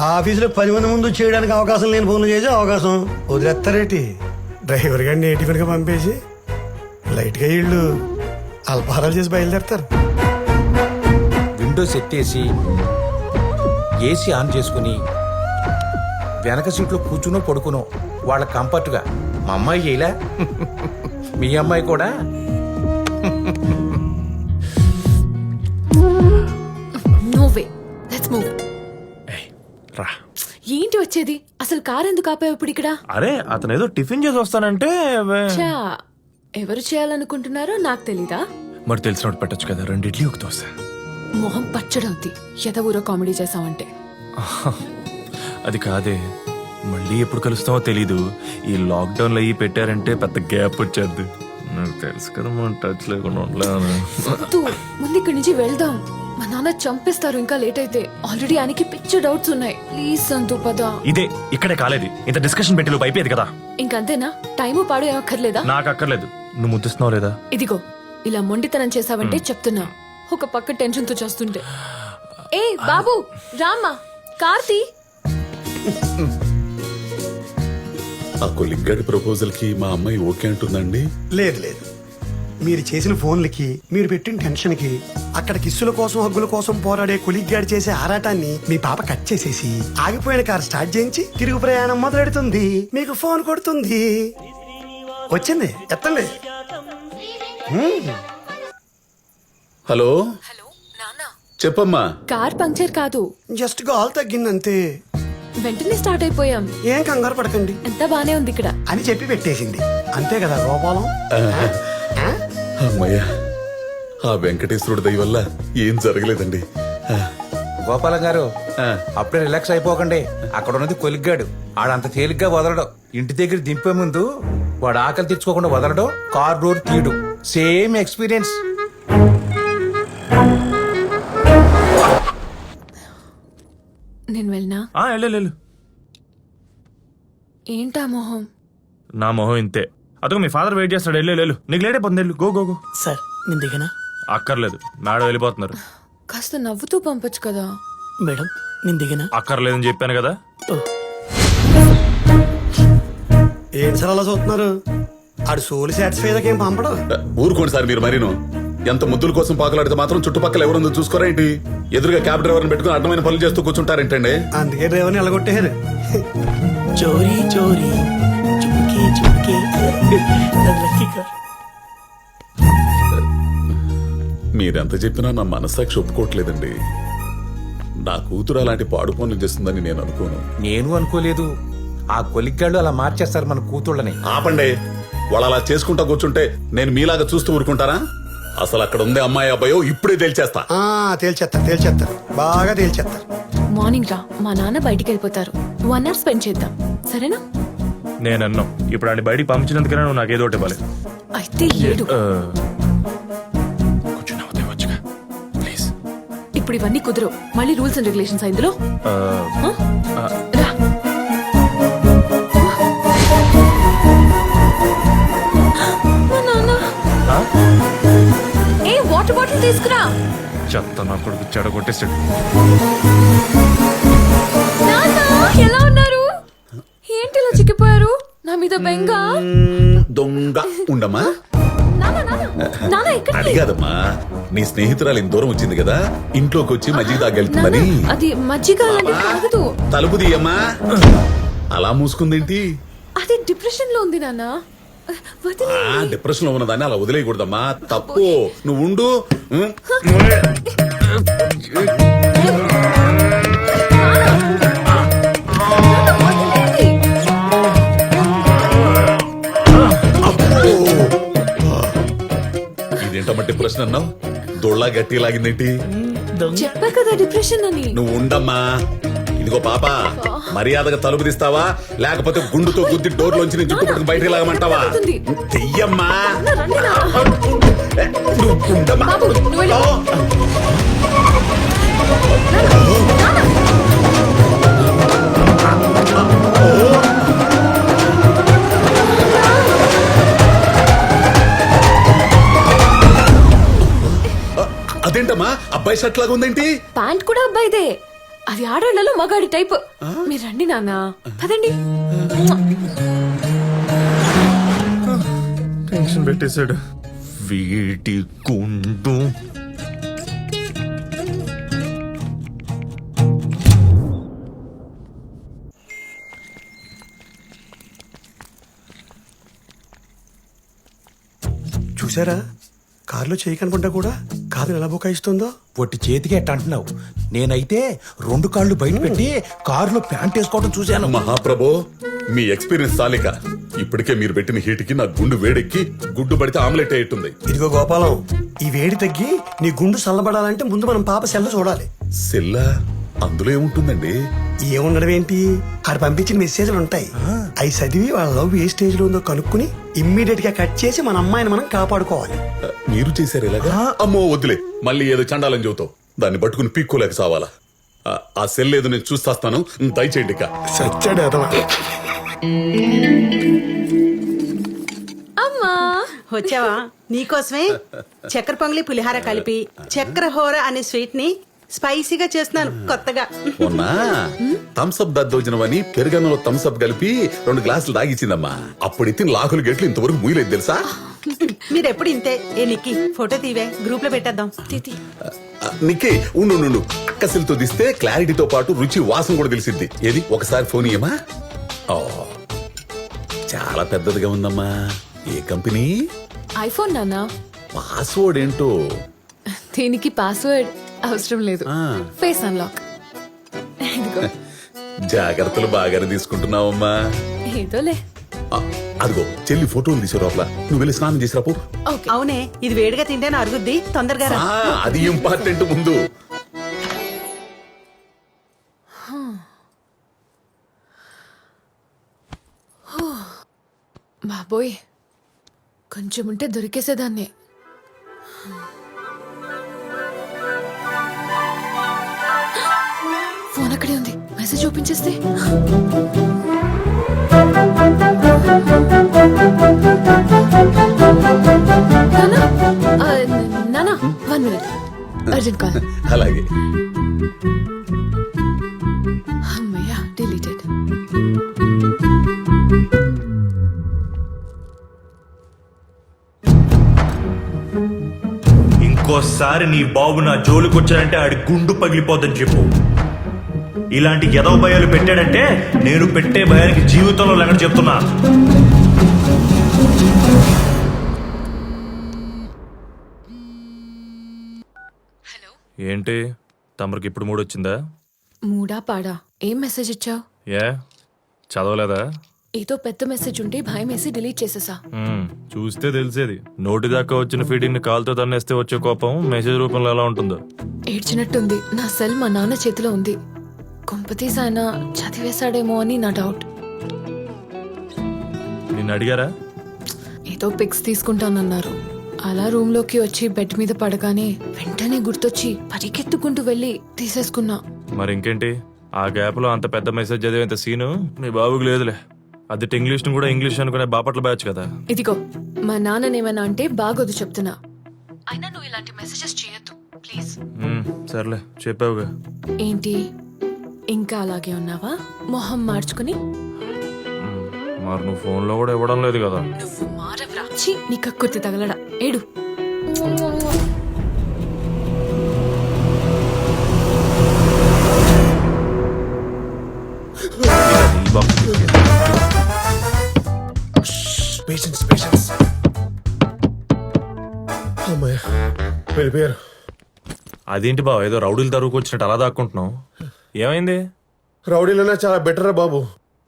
ఆఫీసులో 10 మంది ముందు చేయడానికి అవకాశం లేని ఫోన్లు చేసే అవకాశం వదిలేస్తారేటి? డ్రైవర్ గారిని టిఫిన్గా పంపేసి లైట్గా ఇళ్ళు అల్పాహారాలు చేసి బయలుదేరతారు. విండోస్ ఎత్తేసి ఏసీ ఆన్ చేసుకుని వెనక సీట్లో కూర్చునో పడుకునో వాళ్ళ కంఫర్ట్గా మా అమ్మాయి చేయలే మీ అమ్మాయి కూడా రా. ఏంటి వచ్చేది? అసలు కార్ ఎందుకు ఆపావు ఇప్పుడు ఇక్కడ? అరే అతను ఏదో టిఫిన్ చేసి వస్తానంటే ఛా, ఎవరు చేయాలనుకుంటున్నారో నాకు తెలీదా? మరి తెలిసినట్టు పెట్టచ్చు కదా, 2 ఇడ్లీ ఒక దోశ. మొహం పచ్చడవుద్ది ఎదవూరో కామెడీ చేసావంటే. అది కాదే, మళ్ళీ ఎప్పుడు కలుస్తామో తెలీదు. ఈ లాక్డౌన్ లో అయ్యి పెట్టారంటే పెద్ద గ్యాప్ వచ్చేద్ది. నాకు తెలుసు కదా మనం టచ్ లేకుండా ఉండలేను. ముందు ఇక్కడి నుంచి వెళ్దాం. మా నాన్న చంపేస్తారు ఇంకా లేట్ అయితే. ఆల్రెడీ ఆయనకి పిచ్చ డౌట్స్ ఉన్నాయి. ప్లీజ్ సంతు పద. ఇదే ఇక్కడే కాలేదు, ఇంత డిస్కషన్ పెట్టి లోపు అయిపోయేది కదా. ఇంకంతేనా? టైము పాడు ఏమక్కర్లేదా? నాకు అక్కర్లేదు. నువ్వు ముద్దిస్తున్నావు లేదా? ఇదిగో ఇలా మొండితనం చేసావంటే చెప్తున్నా. ఒక పక్క టెన్షన్ తో చేస్తుంటే. ఏ బాబు రామ్మా, కార్తీ. ఆ కొలిగ్గాడి ప్రపోజల్ కి మా అమ్మాయి ఓకే అంటుందండి? లేదు లేదు, మీరు చేసిన ఫోన్లకి, మీరు పెట్టిన టెన్షన్ కి, అక్కడ కిస్సుల కోసం హగ్గుల కోసం పోరాడే కొలిగ్గాడి చేసే ఆరాటాన్ని మీ పాప కట్ చేసేసి ఆగిపోయిన కార్ స్టార్ట్ చేయించి తిరుగు ప్రయాణం మొదలెడుతుంది. మీకు ఫోన్ కొడుతుంది. వచ్చింది, ఎత్తండి. హలో హలో నాన్న, చెప్పమ్మా. కార్ పంక్చర్ కాదు, జస్ట్ గాల్ తగ్గిందంతే. వెంటనే స్టార్ట్ అయిపోయాం. ఏం కంగారు పడకండి ఎంత బానే ఉంది ఇక్కడ అని చెప్పి పెట్టేసింది. అంతే కదా గోపాలం? అమ్మయ్యా, ఆ వెంకటేశ్వరుడి దయ వల్ల ఏం జరగలేదండి. గోపాలం గారు అప్పుడే రిలాక్స్ అయిపోకండి. అక్కడ ఉన్నది కొలిగ్గాడు, ఆడంత తేలిగ్గా వదలడు. ఇంటి దగ్గర దింపే ముందు వాడు ఆకలి తెచ్చుకోకుండా వదలడు, కార్ డోర్ తీయడు. Same experience. నేను వెళ్ళినా? వెళ్ళు. ఏంటా మొహం? నా మొహం ఇంతే. అదొక మీ ఫాదర్ వెయిట్ చేస్తాడు. వెళ్ళు, నీకు లేట్ అయిపోతుంది. వెళ్ళు, గో గో గో. సార్ నేను దిగనా? అక్కర్లేదు, మేడం వెళ్ళిపోతున్నారు. కాస్త నవ్వుతూ పంపొచ్చు కదా. మేడం నేను దిగనా? అక్కర్లేదని చెప్పాను కదా. ఏం సార్ అలా చూస్తున్నారు? ఆడు సోల్ సాటిస్ఫై ఏం పంపడం. ఊరుకోండి సార్ మీరు మరీను. ఎంత ముద్దుల కోసం పాకులాడితే మాత్రం చుట్టుపక్కల ఎవరుందో చూసుకోరా ఏంటి? ఎదురుగా క్యాబ్ డ్రైవర్ని పెట్టుకుని అడ్డమైన పనులు చేస్తూ కూర్చుంటారేంటండి? అందుకే డ్రైవర్ని ఎలగొట్టేశారు. చోరీ చోరీ చుమ్కే చుమ్కే మీరెంత చెప్పినా నా మనస్సాక్షి ఒప్పుకోవట్లేదండి. నా కూతురు అలాంటి పాడు పనులు చేస్తుందని నేను అనుకోను. నేను అనుకోలేదు. ఆ కొలిగ్గాళ్ళు అలా మార్చేస్తారు మన కూతుళ్ళని. ఆపండి. వాళ్ళు అలా చేసుకుంటా కూర్చుంటే నేను మీలాగా చూస్తూ ఊరుకుంటారా? అసలు అక్కడ ఉందే అమ్మాయి అబ్బాయో ఇప్పుడే తేల్చేస్తా. తేల్చేస్తారు, బాగా తేల్చేస్తారు. మార్నింగ్ రా, మా నాన్న బయటికి వెళ్ళిపోతారు. 1 hour స్పెండ్ చేద్దాం, సరేనా? నేను అన్నాం, ఇప్పుడు ఆయన బయటికి పంపించినందుకనే నువ్వు నాకు ఏదో ఒకటి ఇవ్వాలి. అయితే ఏడు. కొంచెం నవ్వుతే వచ్చుగా ప్లీజ్. ఇప్పుడు ఇవన్నీ కుదరవు. మళ్ళీ రూల్స్ అండ్ రెగ్యులేషన్స్ ఇందులో. రా. మా నాన్న. ఏ వాటర్ బాటిల్ తీసుకురా. చెత్త నా కొడుకు చెడగొట్టేసాడు. నాన్న ఎలా ఉన్నారు? ఏంటి ఇలా చిక్కిపోయారు? నా మీద బెంగ. దొంగ ఉండమ్మా. నాన్న ఎక్కడికి? అడిగాదమ్మా, నీ స్నేహితురాలు ఇంత దూరం వచ్చింది కదా, ఇంట్లోకి వచ్చి మజ్జిగ తాగెళ్తుందని. అది మజ్జిగ లాంటి తాగదు. తలుపు తీయమ్మా. అలా మూసుకుందేంటి? అది డిప్రెషన్ లో ఉంది నాన్న. డిప్రెషన్ లో ఉన్నదాన్ని అలా వదిలేయకూడదమ్మా, తప్పు. నువ్వు ఉండు. ఇదేంటమ్మా డిప్రెషన్ అన్నావు? దొళ్ళ గట్టి లాగిందేంటి? చెప్పా కదా డిప్రెషన్ అని. నువ్వు ఉండమ్మా. ఇదిగో పాప, మర్యాదగా తలుపు తీస్తావా లేకపోతే గుండుతో గుద్ది డోర్లోంచి నీ జుట్టు పట్టుకు బయటకు లాగమంటావా? తెయ్యమ్మా. అదేంటమ్మా అబ్బాయి షర్ట్ లాగా ఉందేంటి? ప్యాంట్ కూడా అబ్బాయిదే. అది ఆడవాళ్ళలో మగాడి టైప్. మీరు రండి నాన్న, పదండి. టెన్షన్ పెట్టేశాడు వీటి గుండు. చూసారా, కారులో చేయి కనుకుంటా కూడా కాదు ఎలా బుకాయిస్తుందో. పొట్టి చేతికి ఎట్ట అంటున్నావు? నేనైతే 2 కాళ్ళు బయట పెట్టి కారులో ప్యాంట్ వేసుకోవడం చూశాను. మహాప్రభో, మీ ఎక్స్పీరియన్స్ చాలిక. ఇప్పటికే మీరు పెట్టిన హీట్కి నా గుండు వేడెక్కి గుడ్డు పడితే ఆమ్లెట్ అయ్యేట్టుంది. ఇదిగో గోపాలం, ఈ వేడి తగ్గి నీ గుండు చల్లబడాలంటే ముందు మనం పాప సెల్ల చూడాలి. సెల్లా అందులో ఏముంటుందండి? ఏముండడం ఏంటి, ఆడు పంపించిన మెసేజ్లు ఉంటాయి. అవి చదివి వాళ్ళ లవ్ ఏ స్టేజ్ లో ఉందో కనుక్కుని ఇమ్మీడియట్ గా కట్ చేసి మన అమ్మాయిని మనం కాపాడుకోవాలి. మీరు చేశారు ఇలాగా? అమ్మో వద్దులే, మళ్ళీ ఏదో చండాలని చెబుతావు. దాన్ని పట్టుకుని పీక్కోలేక సావాలా? ఆ సెల్ ఏదో నేను చూస్తాను, దయచేయండి ఇక. సచ్చాడు అదవా. అమ్మా వచ్చావా? నీకోసమే చక్కెర పొంగలి పులిహార కలిపి చక్కెర హోర అనే స్వీట్ ని స్పైసీగా చేస్తున్నాను కొత్తగా. మొన్న థమ్స్అప్ దద్దోజనమని పెరుగన్నంలో థమ్స్అప్ కలిపి 2 గ్లాసులు తాగిచ్చిందమ్మా. అప్పుడు ఎత్తిన లాకులు గెట్లు ఇంతవరకు ముయ్యలేదు తెలుసా? మీరెప్పుడు ఇంతే. ఏ నిక్కి, ఫోటో తీవే, గ్రూప్ లో పెట్టేద్దాం. తితి నిక్కి ఉండు, అక్కసిలతో తీస్తే క్లారిటీతో పాటు రుచి వాసన కూడా తెలిసిద్ది. ఏది ఒకసారి ఫోన్ ఇయ్యమా? ఓ, చాలా పెద్దదిగా ఉందమ్మా. ఏ కంపెనీ? ఐఫోన్ నాన్న. పాస్వర్డ్ ఏంటో? దీనికి పాస్వర్డ్ అవసరం లేదు, ఆ. Face unlock. ఇదిగో. జాగ్రత్తలు బాగానే తీసుకుంటున్నావమ్మా. ఏదోలే. అదిగో చెల్లి ఫోటోలు తీసే లోపల నువ్వు వెళ్ళి స్నానం చేసి రాపో. ఓకే. అవునే, ఇది వేడిగా తింటేనే అరుగుద్ది, తొందరగా రా. అది ఇంపార్టెంట్ ముందు. బాబోయ్, కొంచెం ఉంటే దొరికేసేదాన్ని. ఫోన్ అక్కడే ఉంది, మెసేజ్ ఓపెన్ చేస్తే. నానా 1 minute, అర్జెంట్ కాల్. అలాగే. అమ్మయ్యా, డిలీటెడ్. ఇంకోసారి నీ బాబు నా జోలికొచ్చాడంటే ఆడి గుండు పగిలిపోద్దని చెప్పు. ఇలాంటి ఎదవ భయాలు పెట్టాడంటే నేను పెట్టే భయానికి జీవితంలో లెక్క చెప్తున్నా. ఏంటి తమరికి ఇప్పుడు మూడొచ్చిందా? మూడా పాడా? ఏం మెసేజ్ ఇచ్చావు? ఏ చదవలేదా? ఏదో పెద్ద మెసేజ్ ఉంటే భయం వేసి డిలీట్ చేసేసా. చూస్తే తెలిసేది. నోటి దాకా వచ్చిన ఫీడింగ్ ని కాలుతో తన్నేస్తే వచ్చే కోపం మెసేజ్ రూపంలో ఎలా ఉంటుందో. ఏడ్చినట్టుంది. నా సెల్ మా నాన్న చేతిలో ఉంది. కొంపతీసి ఆయన చదివేశాడేమో అని నా డౌట్. నిన్ను అడిగారా? ఏదో పిక్స్ తీసుకుంటానన్నారు. అలా రూమ్ లోకి వచ్చి బెడ్ మీద పడగానే వెంటనే గుర్తొచ్చి పరిగెత్తుకుంటూ వెళ్ళి తీసేసుకున్నా. మరి ఇంకేంటి, ఆ గ్యాప్ లో అంత పెద్ద మెసేజ్ చదివేంత సీను మీ బాబుకి లేదులే. అది ఇంగ్లీష్ ను కూడా ఇంగ్లీష్ అనుకునే బాపట్ల బ్యాచ్ కదా. ఇదిగో, మా నాన్ననేమన్నా అంటే బాగోదు చెప్తున్నా. అయినా నువ్వు ఇలాంటి మెసేజెస్ చేయొద్దు ప్లీజ్. సర్లే చెప్పావుగా. ఏంటి ఇంకా అలాగే ఉన్నావా? మొహం మార్చుకుని. మరి నువ్వు ఫోన్ లో కూడా ఇవ్వడం లేదు కదా. నువ్వు మారవరా? ఛీ, నీ కక్కుర్తి తగలడా. ఏడు. వెళ్ళిపోయారు. అదేంటి బావ, ఏదో రౌడీలు తరువుకు వచ్చినట్టు అలా దాక్కుంటున్నావు? ఏమైంది? రౌడీలన్నా చాలా బెటర్ రా బాబు.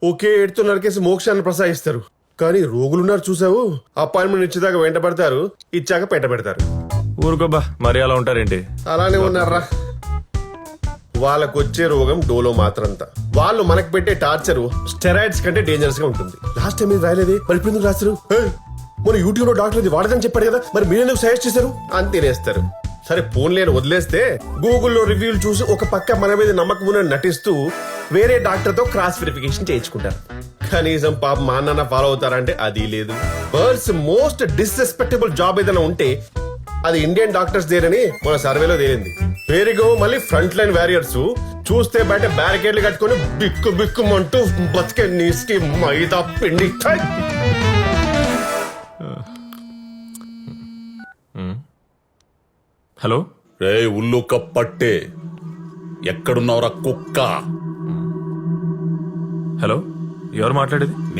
ఒకే ఏడుతో నరికేసి మోక్షాన్ని ప్రసాదిస్తారు. కానీ రోగులున్నారు చూసావు, అపాయింట్మెంట్ ఇచ్చేదాకా వెంట పడతారు, ఇచ్చాక పెట్ట పెడతారు. ఊరుకోబ్బా, మరి అలా ఉంటారేంటి? అలానే ఉన్నారా. వాళ్ళకు వచ్చే రోగం డోలో మాత్రంతా. వాళ్ళు మనకు పెట్టే టార్చర్ స్టెరాయిడ్స్ కంటే డేంజరస్ గా ఉంటుంది. లాస్ట్ టైం మీరు రాయలేదే, మరి ఇప్పుడు ఎందుకు రాస్తారు? మన యూట్యూబ్ లో డాక్టర్ ఇది వాడదని చెప్పాడు కదా, మరి మీరు ఎందుకు సజెస్ట్ చేశారు అని తినేస్తారు. సరే ఫోన్ లేని వదిలేస్తే గూగుల్లో రివ్యూలు చూసి ఒక పక్క మన మీద నమ్మకం ఉన్న నటిస్తూ వేరే డాక్టర్ తో క్రాస్ వెరిఫికేషన్ చేయించుకుంటారు. కనీసం పాప మా నాన్న ఫాలో అవుతారంటే అది లేదు. వరల్డ్స్ మోస్ట్ డిస్రెస్పెక్టబుల్ జాబ్ ఏదైనా ఉంటే అది ఇండియన్ డాక్టర్స్ దేరని మన సర్వేలో తేలింది. వేరిగో మళ్ళీ ఫ్రంట్ లైన్ వారియర్స్ చూస్తే బయట బ్యారికేడ్లు కట్టుకొని బిక్కు బిక్కుమంటూ బతికే నీస్కి మైదా పిండి థై. హలో రే ఉల్లు కప్పట్టే ఎక్కడున్నావురా కుక్క? హలో ఎవరు మాట్లాడేది?